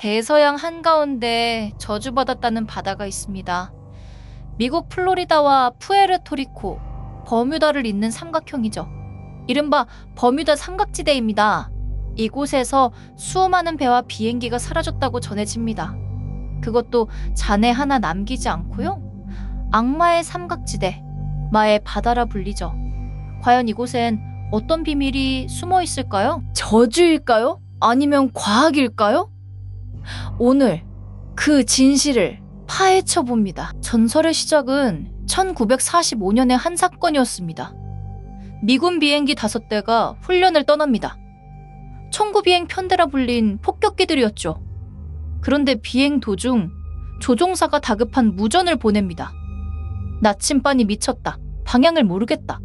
대서양 한가운데 저주받았다는 바다가 있습니다. 미국 플로리다와 푸에르토리코, 버뮤다를 잇는 삼각형이죠. 이른바 버뮤다 삼각지대입니다. 이곳에서 수많은 배와 비행기가 사라졌다고 전해집니다. 그것도 잔해 하나 남기지 않고요. 악마의 삼각지대, 마의 바다라 불리죠. 과연 이곳엔 어떤 비밀이 숨어 있을까요? 저주일까요? 아니면 과학일까요? 오늘 그 진실을 파헤쳐 봅니다. 전설의 시작은 1945년의 한 사건이었습니다. 미군 비행기 5대가 훈련을 떠납니다. 청구비행 편대라 불린 폭격기들이었죠. 그런데 비행 도중 조종사가 다급한 무전을 보냅니다. 나침반이 미쳤다. 방향을 모르겠다.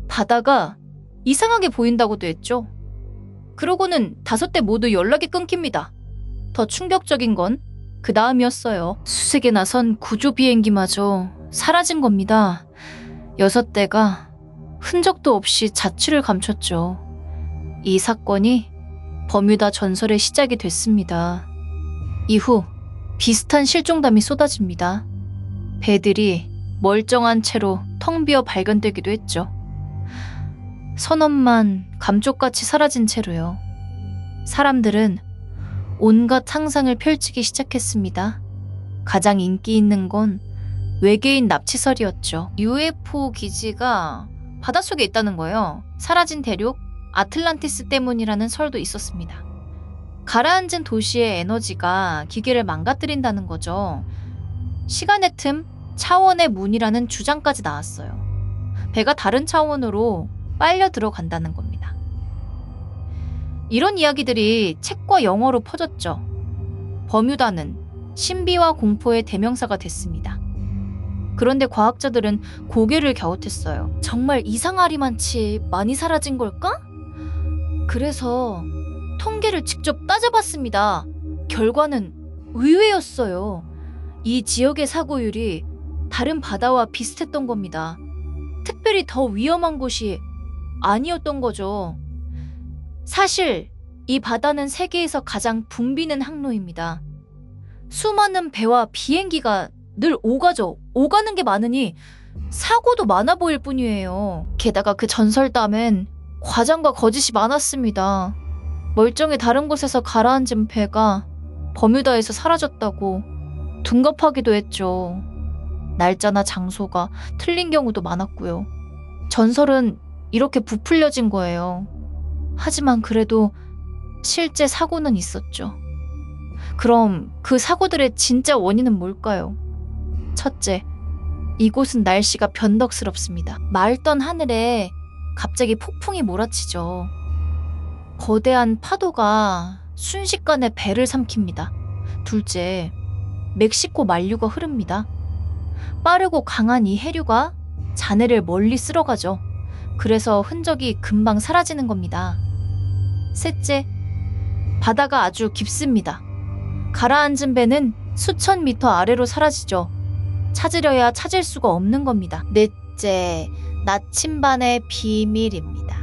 바다가 이상하게 보인다고도 했죠. 그러고는 5대 모두 연락이 끊깁니다. 더 충격적인 건 그 다음이었어요. 수색에 나선 구조 비행기마저 사라진 겁니다. 6대가 흔적도 없이 자취를 감췄죠. 이 사건이 버뮤다 전설의 시작이 됐습니다. 이후 비슷한 실종담이 쏟아집니다. 배들이 멀쩡한 채로 텅 비어 발견되기도 했죠. 선원만 감쪽같이 사라진 채로요. 사람들은 온갖 상상을 펼치기 시작했습니다. 가장 인기 있는 건 외계인 납치설이었죠. UFO 기지가 바닷속에 있다는 거예요. 사라진 대륙 아틀란티스 때문이라는 설도 있었습니다. 가라앉은 도시의 에너지가 기계를 망가뜨린다는 거죠. 시간의 틈, 차원의 문이라는 주장까지 나왔어요. 배가 다른 차원으로 빨려 들어간다는 겁니다. 이런 이야기들이 책과 영화로 퍼졌죠. 버뮤다는 신비와 공포의 대명사가 됐습니다. 그런데 과학자들은 고개를 갸웃했어요. 정말 이상하리만치 많이 사라진 걸까? 그래서 통계를 직접 따져봤습니다. 결과는 의외였어요. 이 지역의 사고율이 다른 바다와 비슷했던 겁니다. 특별히 더 위험한 곳이 아니었던 거죠. 사실 이 바다는 세계에서 가장 붐비는 항로입니다. 수많은 배와 비행기가 늘 오가죠. 오가는 게 많으니 사고도 많아 보일 뿐이에요. 게다가 그 전설담엔 과장과 거짓이 많았습니다. 멀쩡히 다른 곳에서 가라앉은 배가 버뮤다에서 사라졌다고 둔갑하기도 했죠. 날짜나 장소가 틀린 경우도 많았고요. 전설은 이렇게 부풀려진 거예요. 하지만 그래도 실제 사고는 있었죠. 그럼 그 사고들의 진짜 원인은 뭘까요? 첫째, 이곳은 날씨가 변덕스럽습니다. 맑던 하늘에 갑자기 폭풍이 몰아치죠. 거대한 파도가 순식간에 배를 삼킵니다. 둘째, 멕시코 만류가 흐릅니다. 빠르고 강한 이 해류가 잔해를 멀리 쓸어가죠. 그래서 흔적이 금방 사라지는 겁니다. 셋째, 바다가 아주 깊습니다. 가라앉은 배는 수천 미터 아래로 사라지죠. 찾으려야 찾을 수가 없는 겁니다. 넷째, 나침반의 비밀입니다.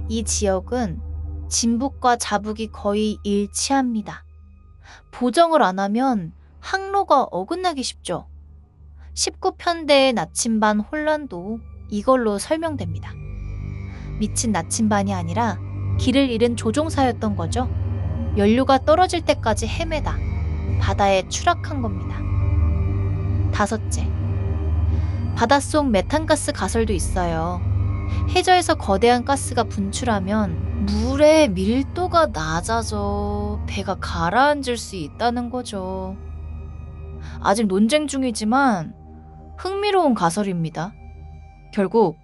이 지역은 진북과 자북이 거의 일치합니다. 보정을 안 하면 항로가 어긋나기 쉽죠. 19편대의 나침반 혼란도 이걸로 설명됩니다. 미친 나침반이 아니라 길을 잃은 조종사였던 거죠. 연료가 떨어질 때까지 헤매다 바다에 추락한 겁니다. 다섯째, 바닷속 메탄가스 가설도 있어요. 해저에서 거대한 가스가 분출하면 물의 밀도가 낮아져 배가 가라앉을 수 있다는 거죠. 아직 논쟁 중이지만 흥미로운 가설입니다. 결국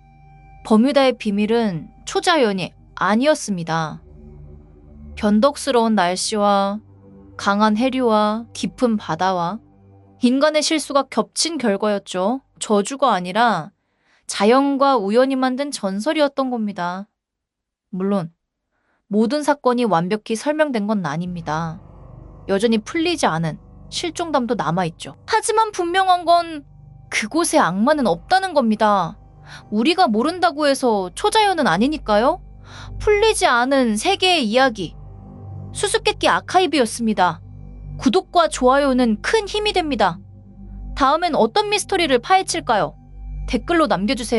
버뮤다의 비밀은 초자연이 아니었습니다. 변덕스러운 날씨와 강한 해류와 깊은 바다와 인간의 실수가 겹친 결과였죠. 저주가 아니라 자연과 우연이 만든 전설이었던 겁니다. 물론 모든 사건이 완벽히 설명된 건 아닙니다. 여전히 풀리지 않은 실종담도 남아있죠. 하지만 분명한 건 그곳에 악마는 없다는 겁니다. 우리가 모른다고 해서 초자연은 아니니까요. 풀리지 않은 세계의 이야기, 수수께끼 아카이브였습니다. 구독과 좋아요는 큰 힘이 됩니다. 다음엔 어떤 미스터리를 파헤칠까요? 댓글로 남겨주세요.